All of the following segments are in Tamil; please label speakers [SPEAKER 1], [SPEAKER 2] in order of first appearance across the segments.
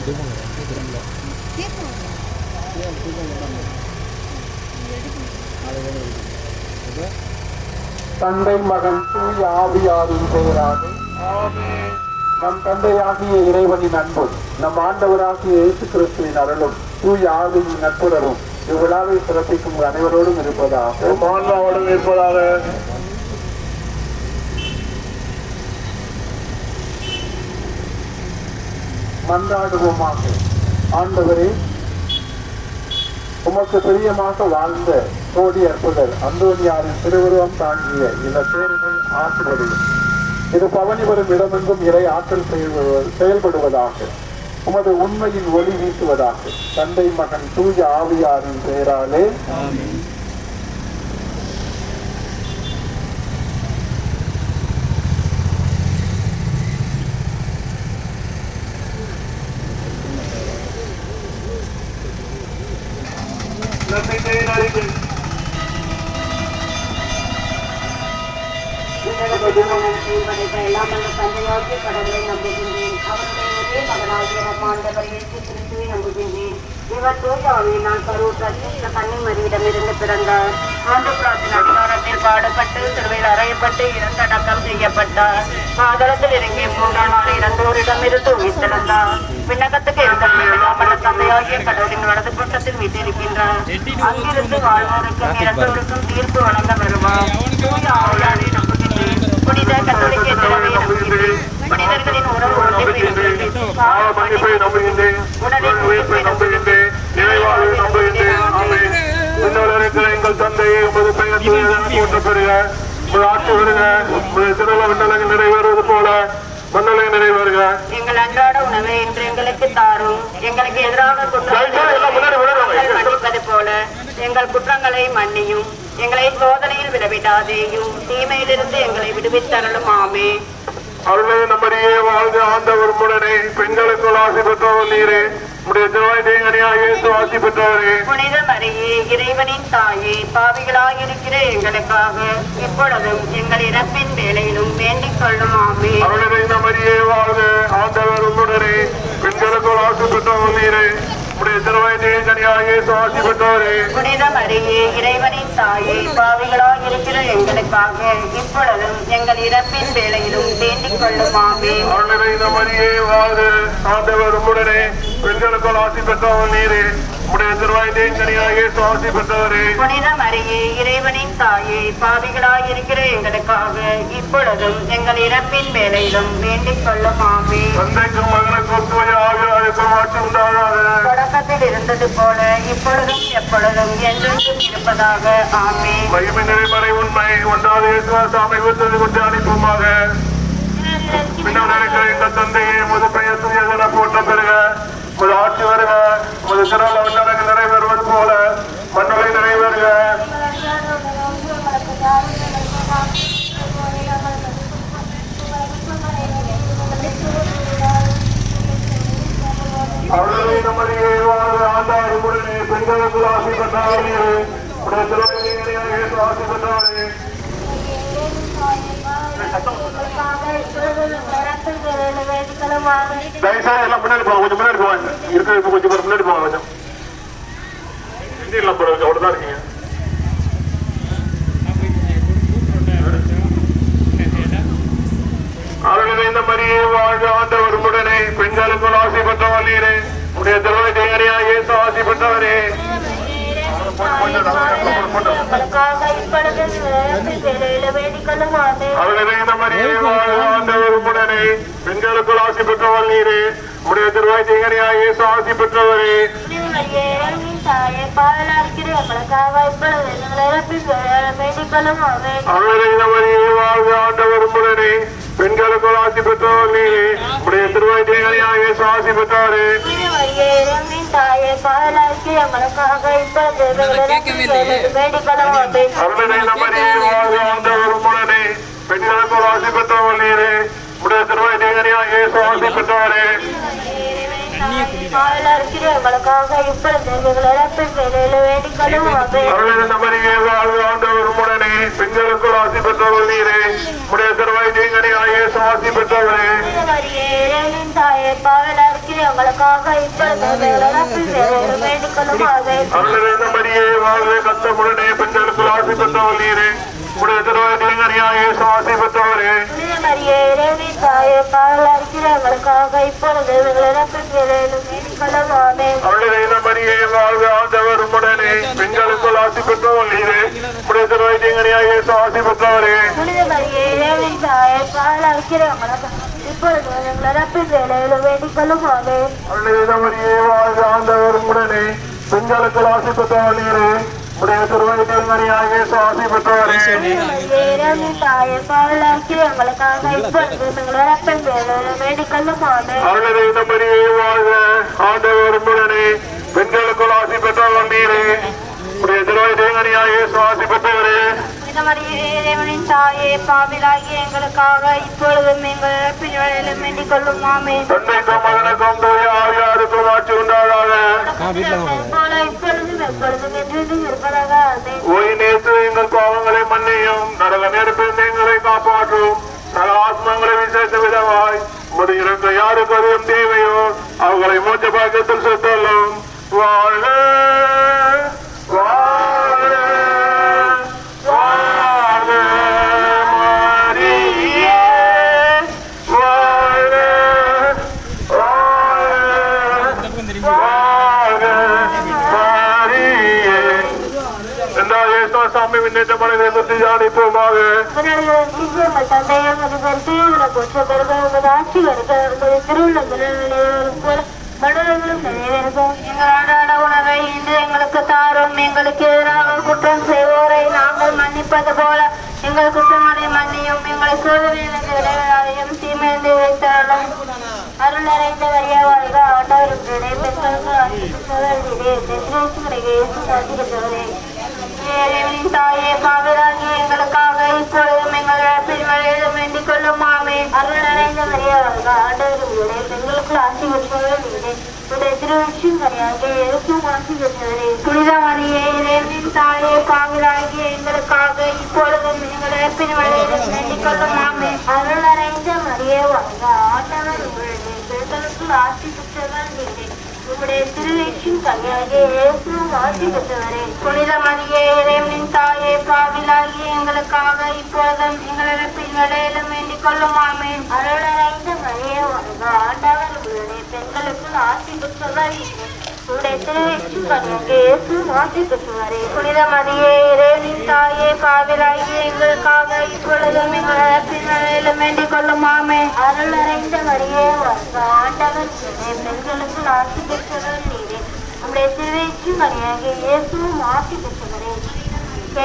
[SPEAKER 1] தந்தை மகன் தூய ஆவியாரின் பெயராலே ஆமென். நம் தந்தையாகிய இறைவனின் அன்பும் நம் ஆண்டவராகிய இயேசு கிறிஸ்துவின் அருளும் தூய ஆவியின் நட்புறவும் இவ்விழாவை சிறப்பிக்கும் அனைவரோடும் இருப்பதாக மன்றாடுவோமாக. ஆண்டவரே, உமக்கு பிரியமாக வாழ்ந்த கோடி அற்புதர் அந்தோனியாரின் திருவுருவம் தாங்கிய இந்த பேரினை ஆற்றுவதையும் இது பவனி வரும் இடமெங்கும் இறை ஆற்றல் செயல்படுவதாக உமது உண்மையின் ஒளி வீசுவதாக தந்தை மகன் தூய ஆவியாரின் பெயராலே
[SPEAKER 2] எல்லாம் அந்த தந்தையாகிய கடவுளை நம்புகின்றேன். அவருடைய ஒரே மகனாகிய நம் ஆண்டவர் இயேசு கிறிஸ்துவை நம்புகின்றேன். இவர் தூய ஆவியினால் கருவுற்ற கன்னிமரியிடமிருந்து பிறந்தார். மூன்று பிரார்த்தனை அதிகாரத்தில் பாடுபட்டு சிலுவையில் அறையப்பட்டு இறந்தடக்கம் செய்யப்பட்டார். பாதாளத்தில் இறங்கி 3ஆம் நாள் இறந்தோரிடமிருந்து உயிர்த்தெழுந்தார். விண்ணகத்துக்கு எழுந்தருளிவிடாமல் தந்தையாகிய கடவுளின் வலது பக்கத்தில் வீட்டிருக்கின்றார். அங்கிருந்து வாழ்வோருக்கும் இறந்தோருக்கும் தீர்ப்பு வழங்க வருவார். தூய ஆவியாரை நம்புகின்றேன். புனித கத்தோலிக்க திறமை நம்புகின்றேன். மனிதர்களின் உணவு
[SPEAKER 1] எங்கள் தந்தையை உமது பெயர் பெறுக. ஆட்சி வருக. விண்ணலங்கள் நிறைவேறுவது போல மன்னலை நிறைவேறுக.
[SPEAKER 2] எங்கள் அன்றாட உணவை இன்று எங்களுக்கு தாரும். எங்களுக்கு எதிராக மன்னிப்பது போல எங்கள் குற்றங்களை மன்னியும். எங்களை சோதனையில் விடவிடாதேயும் தீமையிலிருந்து எங்களை விடுவித்தருளும். ஆமே.
[SPEAKER 1] அருளே நம்முடைய வாழ்ந்து ஆண்டவர் உடனே பெண்களுக்குள் ஆசி பெற்றவர் நீரே. ஆசி பெற்றவரே.
[SPEAKER 2] புனித மரியே, இறைவனின் தாயே, பாவிகளாயிருக்கிற எங்களுக்காக இப்பொழுதும் எங்கள் இறப்பின் வேளையிலும் வேண்டிக் கொள்ளும். ஆமே.
[SPEAKER 1] அருளே நம்முடைய வாழ்ந்து ஆண்டவர் உடனே பெண்களுக்குள் ஆசி பெற்றவர் நீரே.
[SPEAKER 2] புனித மரியே, இறைவனின் தாயே, பாவிகளாயிருக்கிற எங்களுக்காக இப்பொழுதும் எங்கள் இறப்பின் வேளையிலும் வேண்டிக் கொள்ளும். ஆமே.
[SPEAKER 1] மரியே வாழ்க, ஆண்டவர் உம்முடனே பெண்களுக்குள் ஆசி பெற்றவர் நீரே.
[SPEAKER 2] புனித மரியே, இறைவனின் தாயே, பாவிகளாயிருக்கிற எங்களுக்காக இப்பொழுதும் எங்கள் இறப்பின் வேளையிலும் வேண்டிக் கொள்ளும். ஆமே.
[SPEAKER 1] தந்தைக்கும் மகனுக்கும் தூய ஆவியாருக்கும் ஆட்சி உண்டாகாது.
[SPEAKER 2] தொடக்கத்தில் இருந்தது போல இப்பொழுதும் எப்பொழுதும் என்றென்றும் இருப்பதாக. ஆமே.
[SPEAKER 1] மகிமை நிறைமறை உண்மை ஒன்றாவது இயேசுவாசாமை விருத்தது கொண்டு அனுப்புமாக. எங்கள் தந்தையை முது பெயர் தூயதென போற்ற பெறுக. உமது ஆட்சி வருக. உமது சிறந்த விண்ணகங்கள் நிறைவேறுவது போல மன்னலை நிறைவேறுக. அவர்களை நம்முடைய ஆண்டாருடனே பெண்களுக்கு ஆசி பெற்றாரே. ஆசி பெற்றாரே. தயவுசெய்து எல்லாம் முன்னாடி போவாங்க. கொஞ்சம் முன்னாடி போவாங்க. இருக்கிறது கொஞ்சம் பேர் முன்னாடி போவாங்க. கொஞ்சம் இந்தியெல்லாம் போடுறது அவ்வளோதான் இருக்கீங்க. அவர்கள் இந்த மாதிரியே வாழ்க. ஆண்டவர் உடனே பெண்களுக்கு ஆசை பெற்றவர் நீரே. உடைய திருவள்ளுவரையா இயேசு ஆசை பெற்றவரே. அவர்கள் இந்த மாதிரியே வாழ்க. ஆண்டவர் உடனே பெண்களுக்குள் ஆசை பெற்றவர் நீரே. உடைய திருவள்ளுவரையா இயேசு ஆசை பெற்றவரே. அவர்கள் இந்த மாதிரியே வாழ்க. ஆண்டவர் உடனே பெண்களுக்குள் ஆசி பெற்றவர் நீரே. உடைய திருவள்ளுவரையா இயேசு ஆசி பெற்றவரே. அவர்களை நம்முடைய ஆண்டவர் உடனே பெண்களுக்குள் ஆசி பெற்றவர் நீரே. உடைய திருவள்ளுவரையா இயேசு ஆசி பெற்றவரே. அவர்கள் நம்முடைய ஆண்டவர் உடனே பெண்களுக்குள் ஆசி பெற்றவர் நீரே. உடைய திருவள்ளுவரையா இயேசு ஆசி பெற்றவரே.
[SPEAKER 2] எங்களுக்காக இப்பொழுது வேண்டிக் கொள்ளுமாறு.
[SPEAKER 1] மரியே வாழ்க, கத்தமுடனே பெண்களுக்குள் ஆசி பெற்றவள் நீரே, உடைய திருவதியாயே ஆசி பெற்றவரே.
[SPEAKER 2] மரியே இறைவனின் தாயே, பாவங்கள் அறிக்கிற எங்களுக்காக இப்பொழுது வேண்டிக் கொள்ளுமாறு.
[SPEAKER 1] மரியே வாழ்க, ஆண்டவர் உம்முடனே, பெண்களுக்குள் ஆசி பெற்றவள் நீரே, உடைய திருவதியாயே ஆசி பெற்றவரே.
[SPEAKER 2] மரியே இறைவனின் தாயே, பாவங்கள் அறிக்கிற எங்களுக்காக இப்பொழுது வேண்டிக் கொள்ளுமாறு.
[SPEAKER 1] மரியே வாழ்க, ஆண்டவர் உம்முடனே, பெண்களுக்குள் ஆசி பெற்றவள் நீரே, உடைய திருவதியாயே ஆசி பெற்றவரே.
[SPEAKER 2] தாயே, பாவங்கள் அறிக்கிற எங்களுக்காக இப்பொழுது வேண்டிக் கொள்ளுமாறு.
[SPEAKER 1] மரியே வாழ்க, ஆண்டவர் உம்முடனே, பெண்களுக்குள் ஆசி பெற்றவள் நீரே, உடைய திருவதியாயே ஆசி பெற்றவரே.
[SPEAKER 2] இறைவனின் தாயே, பாவிலாகிய எங்களுக்காக இப்பொழுதும் எங்கள் பின்வழியிலும் வேண்டிக் கொள்ளும். ஆமென்.
[SPEAKER 1] தந்தைக்கும் மகனுக்கும் தூய ஆவியாருக்கும் ஆட்சி உண்டாதாக.
[SPEAKER 2] இப்பொழுதும் எப்பொழுதும் என்றும் இருப்பதாக. ஆமென்.
[SPEAKER 1] ஓய் நேற்று எங்கள் பாவங்களை மன்னியும், நரக நெருப்பில் எங்களை காப்பாற்றும், சகல ஆத்மாக்களை விசேஷ விதமாய் உம்முடைய இறக்க யாருக்கு அதிகம் தேவையோ அவர்களை மோட்ச பாக்கியத்தில் செலுத்தலும். வாழ்க வாழ்க வாழ்க மரியே, வாழ்க வாழ்க வாழ்க மரியே. என்றால் சாமி முன்னேற்றமான தியானிப்போமாக.
[SPEAKER 2] எங்களான உணவை இன்று எங்களுக்கு தாரும். எங்களுக்கு எதிராக குற்றம் செய்வோரை நாங்கள் மன்னிப்பது போல எங்கள் குற்றங்களை மன்னியும். எங்களை சோதனையிலிருந்து விளைவிடாதையும் தீமையிலிருந்து விளைத்தரலும். அருள் நிறைந்த வரியா வாழ்க, ஆண்டவருடைய பெண்களுக்கு தாயே, பாவிலாகிய எங்களுக்காக இப்பொழுதும் எங்கள் பின்வழியிலும் வேண்டிக் கொள்ளும். ஆமென். அருள் நிறைந்த வரியா வாழ்க, ஆண்டவருடைய பெண்களுக்கு ஆசி பெற்றவரே. உடைய திருவெற்றின் வழியாக இருக்கும் ஆசி பெற்றவரே. புனித மரியே, இறைவனின் தாயே, பாவிலாகிய எங்களுக்காக இப்பொழுதும் எங்கள் பின்வழியிலும் வேண்டிக் கொள்ளும். ஆமென். அருள் நிறைந்த மரியே வாழ்க, ஆண்டவர் உங்களுடைய பெண்களுக்கு ஆசி பெற்றவர் நீரே. உங்களுடைய திருவெற்றின் வழியாக இருக்கும் ஆசி பெற்றவரே. புனித மரியே, இறைவனின் தாயே, பாவிலாகிய எங்களுக்காக இப்பொழுதும் எங்கள் பின்வழியிலும் வேண்டிக் கொள்ளும். ஆமென். அருள் நிறைந்த மரியே வாழ்க, ஆண்டவர் உங்களுடைய பெண்களுக்கு ஆசி பெற்றவர் நீரே. உடைய திருவெற்றின் வழியாக இருக்கும் ஆசி பெற்றவரே. புனித மரியே, இறைவனின் தாயே, பாவிலாகிய எங்களுக்காக இப்பொழுதும் எங்கள் பின்வழியிலும் வேண்டிக் கொள்ளும். ஆமென். அருள் நிறைந்த மரியே வாழ்க, ஆண்டவர் உங்களுடைய பெண்களுக்கு ஆசி பெற்றவர் நீரே. உடைய திருவெற்றின் வழியாக இயேசுவும் ஆசி பெற்றவரே.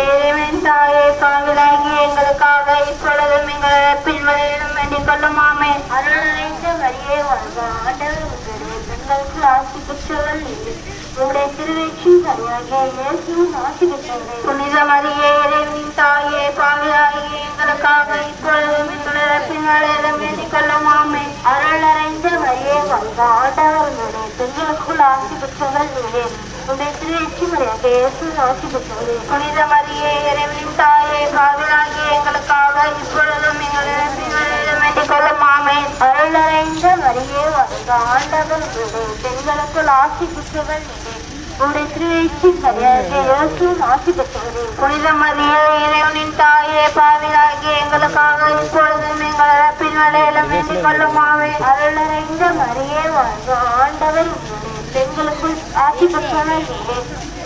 [SPEAKER 2] இறைவனின் தாயே, பாவிலாகிய எங்களுக்காக இப்பொழுதும் எங்கள் பின்வழியிலும் வேண்டிக் கொள்ளும். ஆமென். அருள் நிறைந்த மரியே வாழ்க, ஆண்டவர் உங்களுடைய பெண்களுக்கு ஆசி பெற்றவர் நீரே. உடைய திருவெற்றின் வழியாக இயேசுவும் ஆசி பெற்றவரே. புனித மரியே, இறைவனின் தாயே, பாவிலாகிய எங்களுக்காக இப்பொழுதும் எங்கள் பின்வழியிலும் வேண்டிக் கொள்ளும். ஆமென். அருள் நிறைந்த மரியே வாழ்க, ஆண்டவர் உங்களுடைய பெண்களுக்குள் ஆசி பெற்றவர் நீரே. உடைய திருவெற்றி வழியாக இயேசுவும் ஆசி பெற்றவரே. புனித மரியே, இறைவனின் தாயே, பாவிலாகிய எங்களுக்காக இப்பொழுதும் எங்கள் பின்வழியிலும் வேண்டிக் கொள்ளும். ஆமென். அருள் நிறைந்த மரியே வாழ்க, ஆண்டவர் உங்களுடைய பெண்களுக்குள் ஆசி பெற்றவர் நீரே. உடைய திருவெற்றின் வழியாக இயேசுவும் ஆசி பெற்றவரே. புனித மரியே, இறைவனின் தாயே, பாவிலாகிய எங்களுக்காக இப்பொழுதும் எங்கள் பின்வழியிலும் வேண்டிக் கொள்ளும். ஆமென். அருள் நிறைந்த மரியே வாழ்க, ஆண்டவர் உங்களுடைய பெண்களுக்குள் ஆசி பெற்றவர் நீரே.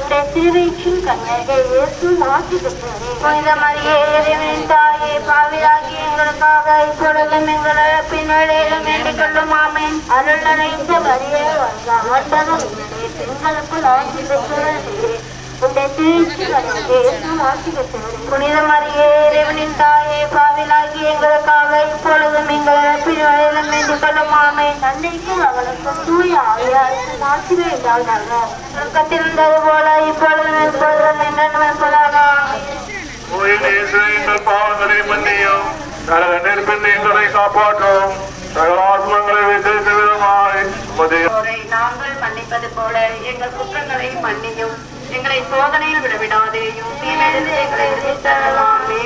[SPEAKER 2] உடைய திருவெற்றின் வழியாக இயேசுவும் ஆசி பெற்றவரே. புனித மரியே, இறைவனின் தாயே, பாவிலாகிய எங்களுக்காக இப்பொழுதும் எங்கள் பின்வழியிலும் வேண்டிக் கொள்ளும். ஆமென். அருள் நிறைந்த மரியே வாழ்க, ஆண்டவர் உங்களுடைய பெண்களுக்குள் ஆசி பெற்றவர் நீரே. உடைய திருவெற்றின் வழியாக இயேசுவும் ஆசி பெற்றவரே. புனித மரியே, இறைவனின் தாயே, பாவிலாகிய எங்களுக்காக இப்பொழுதும் எங்கள் பின்வழியிலும் வேண்டிக் கொள்ளும். ஆமென். தந்தைக்கும் மகனுக்கும் தூய ஆவியாருக்கும் ஆசிரியர் உண்டாவதாக. சொர்க்கத்திலிருந்தது போல இப்பொழுதும் எப்பொழுதும் என்றென்றும் இருப்பதாக.
[SPEAKER 1] எங்கள் பாவங்களை மன்னியும், நரக நெருப்பில் எங்களை காப்பாற்றும், சகல ஆத்மாக்களை விசேஷ விதமாய்
[SPEAKER 2] நாங்கள் மன்னிப்பது போல எங்கள் குற்றங்களை மன்னியும். எங்களை சோதனையில் விடவிடாதேயும் தீமையிலிருந்து எங்களை விடுவித்தருளாமே.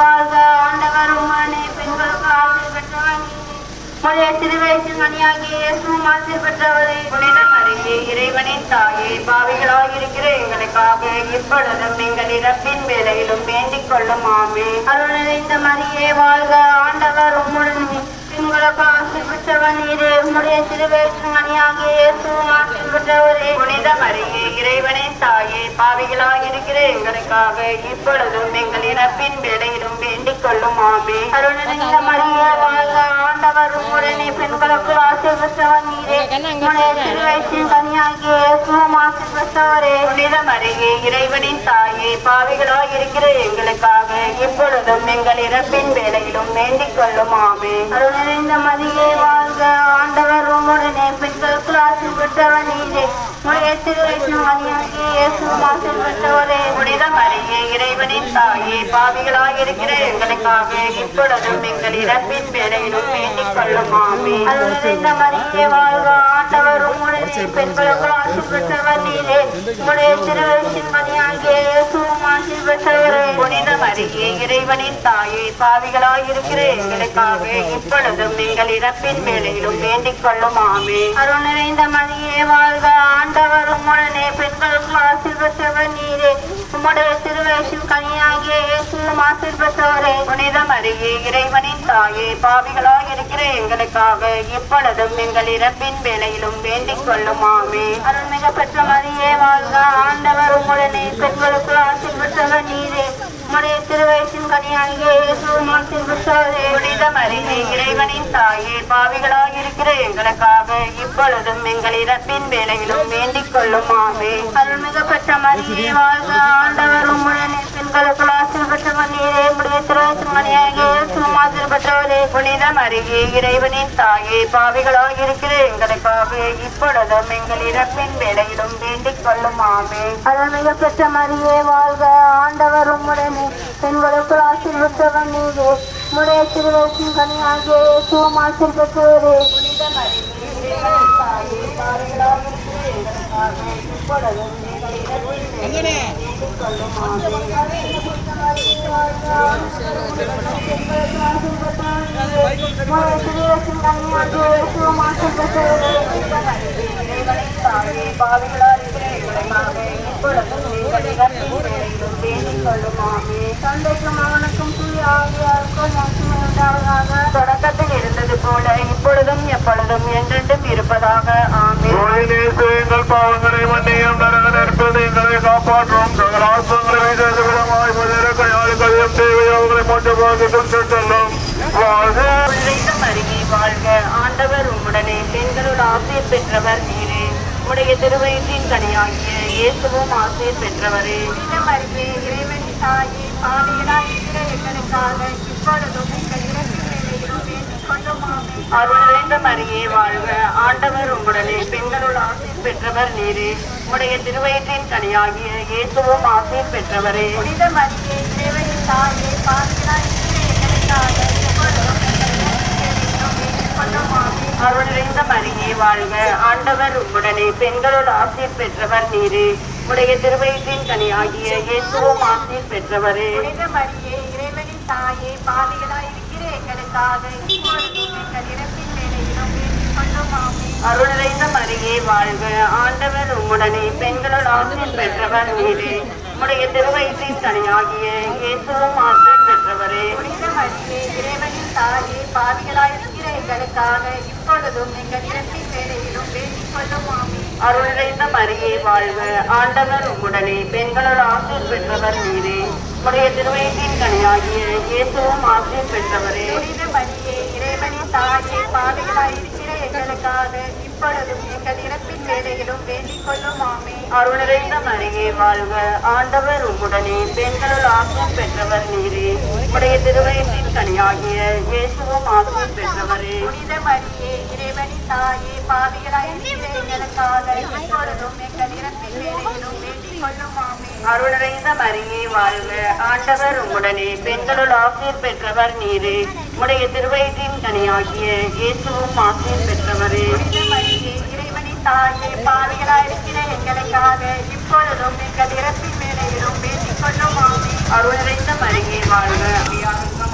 [SPEAKER 2] வாழ்க, ஆண்டவர் உம்மானே, பெண்களுக்கு ஆசி பெற்றவர் நீரே. உடைய திருவயசின் மணியாகிய இயேசுவும் ஆசீர் பெற்றவரே. புனித மரியே இறைவனின் தாயே, பாவிகளாக இருக்கிற எங்களுக்காக இப்பொழுதும் எங்கள் இறப்பின் வேளையிலும் வேண்டிக் கொள்ளும். ஆமென். அருள் நிறைந்த மரியே வாழ்க, ஆண்டவர் உம்முடன் உங்களுக்கு ஆசீர் பெற்றவர் நீரே. உம்முடைய திருவயசின் மணியாகிய இயேசுவும் ஆசீர் பெற்றவரே. புனித மரியே இறைவனின் தாயே, பாவிகளாக இருக்கிற எங்களுக்காக இப்பொழுதும் எங்கள் இறப்பின் வேளையிலும் வேண்டிக் கொள்ளும். ஆமென். அருள் நிறைந்த மரியே வாழ்க, ஆண்டவர் உம்முடனே பெண்களுக்கு ஆசீர் பெற்றவர் நீரே. உம்முடைய திருவயசின் கனியாகிய இயேசுவும் ஆசீர் பெற்றவரே. புனித மரியே இறைவனின் தாயே, பாவிகளாக இருக்கிற எங்களுக்காக இப்பொழுதும் எங்கள் இறப்பின் வேளையிலும் வேண்டிக் கொள்ளும். ஆமென். அருள் நிறைந்த மரியே வாழ்க, ஆண்டவர் உம்முடனே பெண்களுக்கு ஆசீர் பெற்றவர் நீரே. உம்முடைய திருவயசின் கனியாகிய இயேசுவும் ஆசீர் பெற்றவரே. புனித மரியே இறைவனின் தாயே, பாவிகளாக இருக்கிற எங்களுக்காக இப்பொழுதும் எங்கள் இறப்பின் வேளையிலும் வேண்டிக் கொள்ளும். ஆமென். அருள் நிறைந்த மரியே வாழ்க, ஆண்டவர் உம்முடனே பெண்களுக்கு ஆசீர் பெற்றவர் நீரே. உம்முடைய திருவயசின் கனியாகிய இயேசுவும் ஆசீர் பெற்றவரே. புனித மரியே இறைவனின் தாயே, பாவிகளாக இருக்கிற எங்களுக்காக இப்பொழுதும் எங்கள் இறப்பின் வேளையிலும் வேண்டிக் கொள்ளும். ஆமென். அருள் நிறைந்த மரியே வாழ்க, ஆண்டவர் உம்முடனே பெண்களுக்கு ஆசீர் பெற்றவர் நீரே. உம்முடைய திருவயசின் கனியாகிய இயேசுவும் ஆசீர் பெற்றவரே. புனித மரியே இறைவனின் தாயே, பாவிகளாக இருக்கிற எங்களுக்காக இப்பொழுதும் எங்கள் இறப்பின் வேளையிலும் வேண்டிக் கொள்ளும். ஆமென். அருள்மிக பெற்ற மரியே வாழ்க, ஆண்டவர் உம்முடனே பெண்களுக்கு ஆசீர் பெற்றவர் நீரே. உம்முடைய திருவயசின் கனியாகிய இயேசுவும் ஆசீர் பெற்றவரே. புனித மரியே இறைவனின் தாயே, பாவிகளாக இருக்கிற எங்களுக்காக இப்பொழுதும் எங்கள் இறப்பின் வேளையிலும் வேண்டிக் கொள்ளும். ஆமென். அருள்மிக பெற்ற மரியே வாழ்க, ஆண்டவர் உம்முடனே பெண்களுக்கு ஆசீர் பெற்றவர் நீரே. உம்முடைய திருவயசின் கனியாகிய இயேசுவும் ஆசீர் பெற்றவரே. புனித மரியே இறைவனின் தாயே, பாவிகளாக இருக்கிற எங்களுக்காக இப்பொழுதும் எங்கள் இறப்பின் வேளையிலும் வேண்டிக் கொள்ளும். ஆமென். அருள்மிக பெற்ற மரியே வாழ்க, ஆண்டவர் உம்முடனே பெண்களுக்கு ஆசீர் பெற்றவர் நீரே. உம்முடைய திருவயசின் கனியாகிய இயேசுவும் ஆசீர் பெற்றவரே. புனித மரியே இறைவனின் தாயே, பாவிகளாக இருக்கிற எங்களுக்காக இப்பொழுதும் எங்கள் இறப்பின் வேளையிலும் வேண்டிக் கொள்ளும். தந்தைக்கும் மகனுக்கும் தூய ஆவியாருக்கும் தொடக்கத்தில் இருந்தது போல இப்பொழுதும் எப்பொழுதும் என்றென்றும் இருப்பதாக. ஆமென்.
[SPEAKER 3] எங்கள் பாவங்களை மன்னியும், நரக நெருப்பது எங்களை காப்பாற்றும், சகல ஆத்மங்களை விதமாய் கையாளும் தேவையாவங்களை மாற்றப்பாகும் செல்லும்.
[SPEAKER 2] மருகே வாழ்க, ஆண்டவர் உம்முடனே பெண்களுள் ஆசீர் பெற்றவர் நீரே. உடைய திருவயிற்றின் கனியாகிய இயேசுவும் ஆசீர் பெற்றவரே. புனித மரியே இறைவனின் தாயே, பாவிகளாய் இருக்கிற எங்களுக்காக இப்பொழுதும் எங்கள் இறப்பின் வேளையிலும் வேண்டிக் கொள்ளும். ஆமென். அருள் நிறைந்த மரியே வாழ்க, ஆண்டவர் உம்முடனே பெண்களுள் ஆசீர் பெற்றவர் நீரே. உடைய திருவயிற்றின் கனியாகிய இயேசுவும் ஆசீர் பெற்றவரே. புனித மரியே இறைவனின் தாயே, பாவிகளாய் இருக்கிற எங்களுக்காக இப்பொழுதும் அருள் நிறைந்த மரியே வாழ்க, ஆண்டவர் உம்முடனே பெண்களுள் ஆசீர் பெற்றவர் நீரே. உடைய திருவயிற்றின் கனியாகிய இயேசுவும் ஆசீர் பெற்றவரே. புனித மரியே இறைவனின் தாயே, பாவிகளாய் இருக்கிற எங்களுக்காக இப்பொழுதும் எங்கள் இறப்பின் வேளையிலும் வேண்டிக் கொள்ளும். ஆமென். அருள் நிறைந்த மரியே வாழ்க, ஆண்டவர் உம்முடனே பெண்களுள் ஆசீர் பெற்றவர் நீரே. உடைய திருவயிற்றின் கனியாகிய இயேசுவும் ஆசீர் பெற்றவரே. புனித மரியே இறைவனின் தாயே, பாவிகளாய் இருக்கிற எங்களுக்காக இப்பொழுதும் எங்கள் இறப்பின் வேளையிலும் வேண்டிக் கொள்ளும். ஆமென். அருள் நிறைந்த மரியே வாழ்க, ஆண்டவர் உம்முடனே பெண்களுள் ஆசீர் பெற்றவர் நீரே. உடைய திருவயிற்றின் கனியாகிய இயேசுவும் ஆசீர் பெற்றவரே. புனித மரியே இறைவனின் தாயே, பாவிகளாய் இருக்கிற எங்களுக்காக இப்பொழுதும் எங்கள் இறப்பின் வேளையிலும் வேண்டிக் கொள்ளும். ஆமென். அருள் நிறைந்த மரியே வாழ்க, ஆண்டவர் உம்முடனே பெண்களுள் ஆசீர் பெற்றவர் நீரே. உடைய திருவயிற்றின் கனியாகிய இயேசுவும் ஆசீர் பெற்றவரே. புனித மரியே இறைவனின் தாயே, பாவிகளாய் இருக்கிற எங்களுக்காக இப்பொழுதும் எங்கள் இறப்பின் வேளையிலும் வேண்டிக் கொள்ளும். ஆமென். அருள் நிறைந்த மரியே வாழ்க, ஆண்டவர் உம்முடனே பெண்களுள் ஆசீர் பெற்றவர் நீரே. உடைய திருவயிற்றின் கனியாகிய இயேசுவும் ஆசீர் பெற்றவரே. புனித மரியே இறைவனின் தாயே, பாவிகளாய் இருக்கிற எங்களுக்காக இப்பொழுதும் எங்கள் இறப்பின் வேளையிலும் வேண்டிக் கொள்ளும். ஆமென். அருள் நிறைந்த மரியே வாழ்க,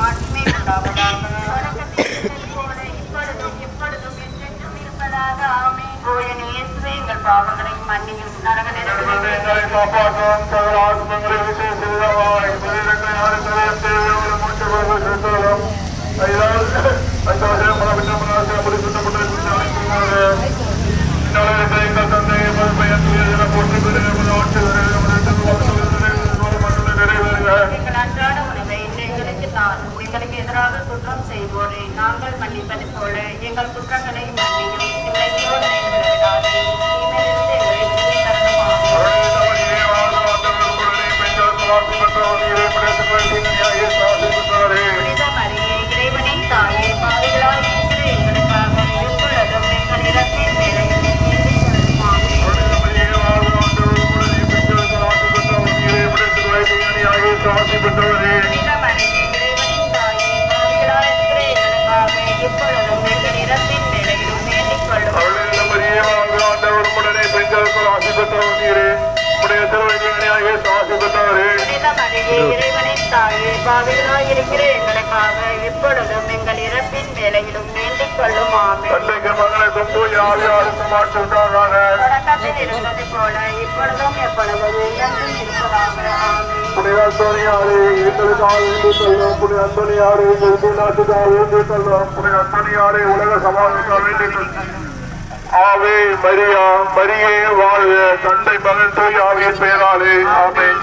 [SPEAKER 2] மாட்சிமை உண்டாவதாக. தொடக்கத்தில் இருந்தது போல இப்பொழுதும் மன்னியும் நரக நெருப்பு
[SPEAKER 3] எங்களை காப்பாற்றும் சகல ஆத்மங்களை விசேஷ விதமாய் மனிதர்கள் கதையும் தேவையோடு மூச்சமாக செலுத்தலும்
[SPEAKER 2] எங்கள் அன்றாட உணவை எங்களுக்கு தாரும். எங்களுக்கு எதிராக குற்றம் செய்வோரை நாங்கள் மன்னிப்பது போல எங்கள் குற்றங்களை மன்னியும். எங்களை சோதனையில் விளைவிடாதேயும். தீமையிலிருந்து எங்களை விடுதலை தரணுமாகும். புனித மரியே, இறைவனின் தாயே, பாவிகளாய் இருக்கிற எங்களுக்காக எப்பொழுதும் எங்கள் இறப்பின் வேளையிலும் வேண்டிக் கொள்ளுமாறு. புனித மரியே, இறைவனின் தாயே, பாவிகளாய் இருக்கிற எங்களுக்காக எப்பொழுதும் எங்கள் இறப்பின் வேளையிலும் வேண்டிக் கொள்ளுமாறு. புனித மரியே, இறைவனின் தாயே, பாவிகளாய் இருக்கிற எங்களுக்காக எப்பொழுதும் எங்கள் இறப்பின் வேளையிலும் வேண்டிக் கொள்ளும். ஆமென். தொடக்கத்தில் இருந்தது போல இப்பொழுதும் எப்பொழுதும் என்றும் இருப்பதாக. ஆமென்.
[SPEAKER 3] புனித அந்தோனியாரே எங்களுக்காக வேண்டிக் கொள்ளும். புனித அந்தோனியாரே எங்கள் நாட்டுக்காக வேண்டிக் கொள்ளும். புனித அந்தோனியாரே உலக சமாதானத்துக்காக வேண்டிக் கொள்ளும். ஆவே மரியா, மரியே வாழ்க. தந்தை மகன் தூய் ஆவியின் பெயராலே ஆமென்.